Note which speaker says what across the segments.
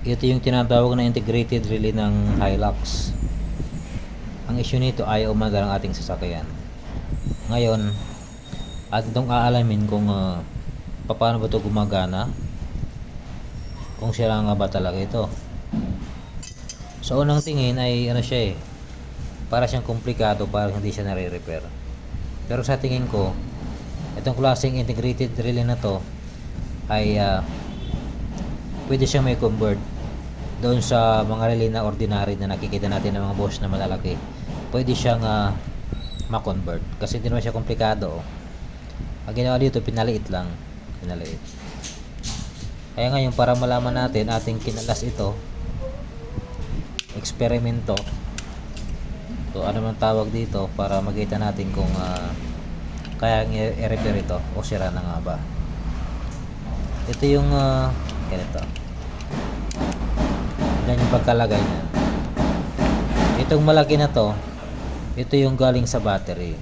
Speaker 1: Ito yung tinatawag na integrated relay ng Hilux. Ang issue nito ay umagal ang ating sasakyan. Ngayon, at itong aalamin kung paano ba ito gumagana, kung sira nga ba talaga ito. Sa unang tingin ay ano siya para siyang komplikado, para hindi siya nare-repair. Pero sa tingin ko, itong klaseng integrated relay na to ay pwede siyang may convert doon sa mga relay na ordinary na nakikita natin ng mga boss na malalaki. Pwede siyang ma-convert kasi hindi naman siya komplikado. Ang ginawa dito, pinaliit lang, pinaliit. Kaya ngayon, para malaman natin, ating kinalas ito, eksperimento, so ano man tawag dito, para makita natin kung kaya i-repair ito o sira na nga ba. Ito yung ganito, yan yung pagkalagay niya. Itong malaki na to, ito yung galing sa battery.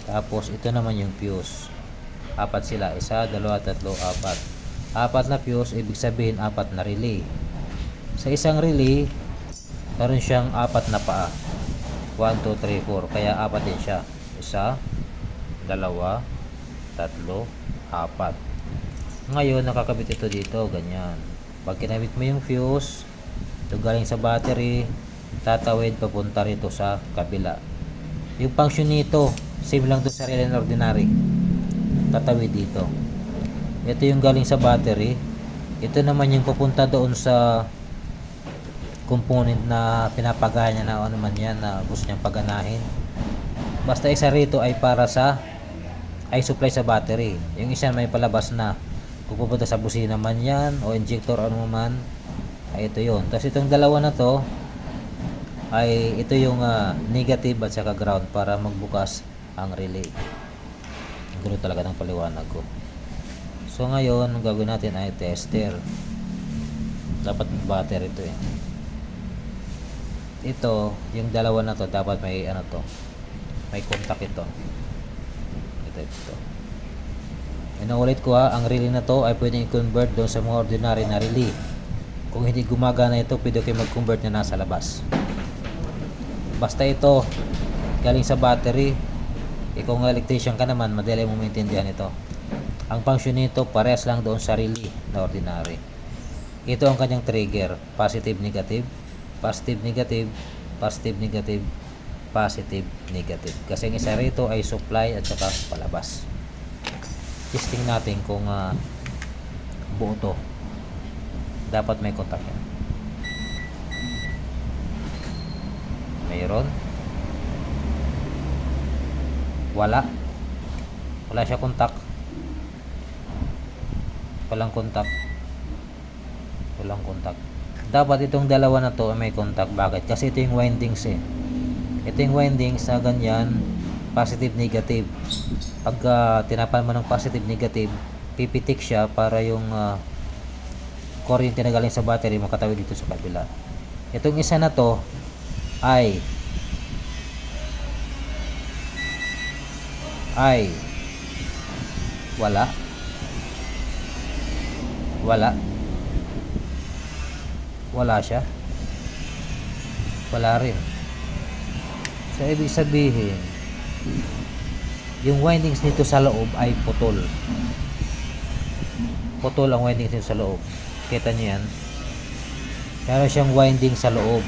Speaker 1: Tapos ito naman yung fuse. Apat sila, 1, 2, 3, 4. Apat na fuse, ibig sabihin apat na relay. Sa isang relay, meron siyang apat na paa. 1, 2, 3, 4. Kaya apat din siya. 1, 2, 3, 4. Ngayon, nakakabit ito dito, ganyan. Pag kinabit mo yung fuse, ito galing sa battery, tatawid papunta rito sa kabila. Yung function nito, same lang to sa relay na ordinary. Tatawid dito. Ito yung galing sa battery. Ito naman yung papunta doon sa component na pinapagana na ano man yan na gusto niyang paganahin. Basta isa rito ay para sa supply sa battery. Yung isa may palabas na kung pupunta sa busina man yan o injector ano man, ay ito yun. Tapos itong dalawa na to ay ito yung negative at saka ground para magbukas ang relay. Gulo talaga ng paliwanag ko. So ngayon, ang gagawin natin ay tester. Dapat battery ito Ito, yung dalawa na to, dapat may ano to, may contact ito. Ito. Inuulit ko ang relay na to ay pwedeng i-convert doon sa mga ordinary na relay. Kung hindi gumagana ito, pwede kayo mag-convert na nasa labas. Basta ito galing sa battery, kung electrician ka naman, madali mo maintindihan ito. Ang function nito parehas lang doon sa relay na ordinary. Ito ang kanyang trigger, positive, negative, positive, negative, positive, negative, positive, negative. Kasi ang isa rito ay supply at saka palabas. Testing natin kung buo to. Dapat may contact yan. Mayroon. Wala siya contact. Walang contact. Dapat itong dalawa na to may contact. Bakit? Kasi ito yung windings ito yung windings na ganyan, positive, negative. Pag tinapan mo ng positive, negative, pipitik siya para yung kuryente na galing sa battery makatawid dito sa kabila. Itong isa na to ay wala siya, wala rin. So ibig sabihin yung windings nito sa loob ay putol ang windings nito sa loob. Kita niyo yan, meron siyang winding sa loob.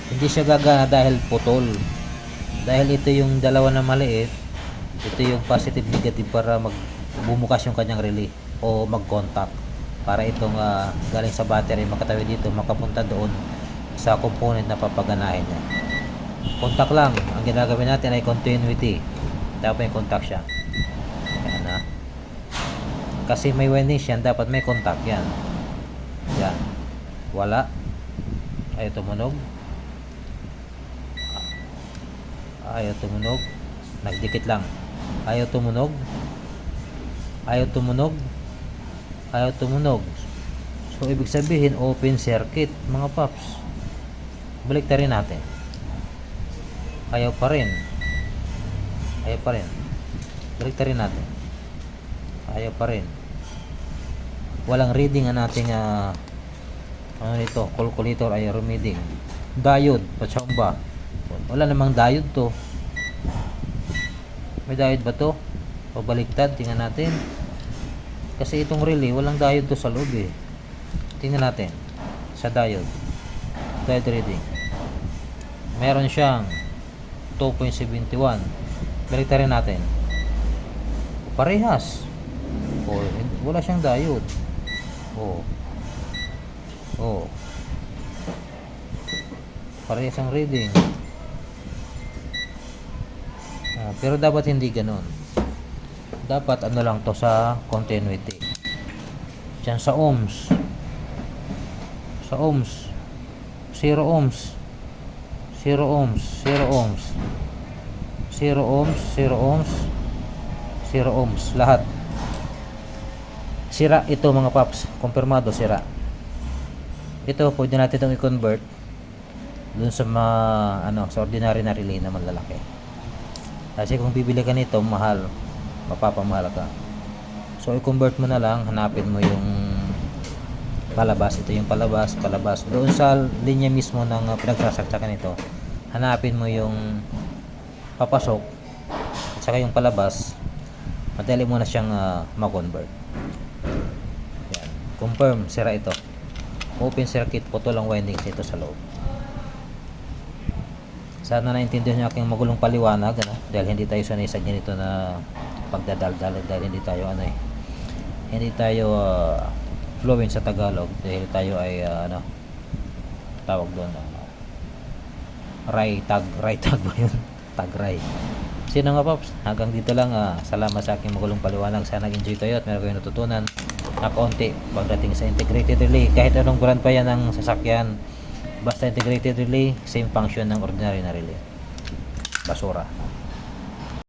Speaker 1: Hindi siya gagana dahil putol. Dahil ito yung dalawa na maliit, ito yung positive, negative para bumukas yung kanyang relay o mag-contact para itong galing sa battery makatawid dito, makapunta doon sa component na papaganahin niya. Contact lang. Ang ginagawin natin ay continuity. Dapat may contact siya. Yan na. Kasi may windings yan, dapat may contact yan. Yan. Wala. Ayaw tumunog. Nagdikit lang. Ayaw tumunog. So ibig sabihin open circuit mga paps. Balik rin natin. Ayaw pa rin. Balik rin natin. Ayaw pa rin. walang reading ang ating ano nito, calculator ay reading. Diode, patsamba. Wala namang diode to. May diode ba to? O baliktad, tingnan natin. Kasi itong relay, walang diode to sa loob eh. Tingnan natin sa diode. Diode reading. Meron siyang 2.71. Baliktarin natin. Parehas. O, wala siyang diode. O. Parehas ang reading. Pero dapat hindi ganun. Dapat ano lang to sa continuity. Diyan sa ohms. Sa ohms. 0 ohms. 0 ohms. 0 ohms. 0 ohms. 0 ohms. 0 ohms. Lahat. Sira ito mga paps. Kumpirmado sira. Ito pwede natin itong i-convert dun sa mga sa ordinary na relay na malalaki. Kasi kung bibili ka nito, mahal. Mapapamahal ka. So, i-convert mo na lang. Hanapin mo yung palabas. Ito yung palabas. Doon sa linya mismo ng pinagsasaksakan ito, hanapin mo yung papasok at saka yung palabas. Madali mo na siyang ma-convert. Yan. Confirm. Sira ito. Open circuit. Putol ang windings ito sa loob. Sana naintindihan niyo aking magulong paliwanag, dahil hindi tayo sanay sa ganito na pagdadaldal, dahil hindi tayo hindi tayo fluent sa Tagalog, dahil tayo ay tawag doon ray tag ba yun? Tag-ray. Sino nga paps? Hanggang dito lang. Salamat sa aking magulong paliwanag. Sana nag-enjoy tayo at meron kayong natutunan na kaunti pagdating sa integrated relay. Kahit anong brand pa yan ng sasakyan, basta integrated relay, same function ng ordinary na relay. Basura.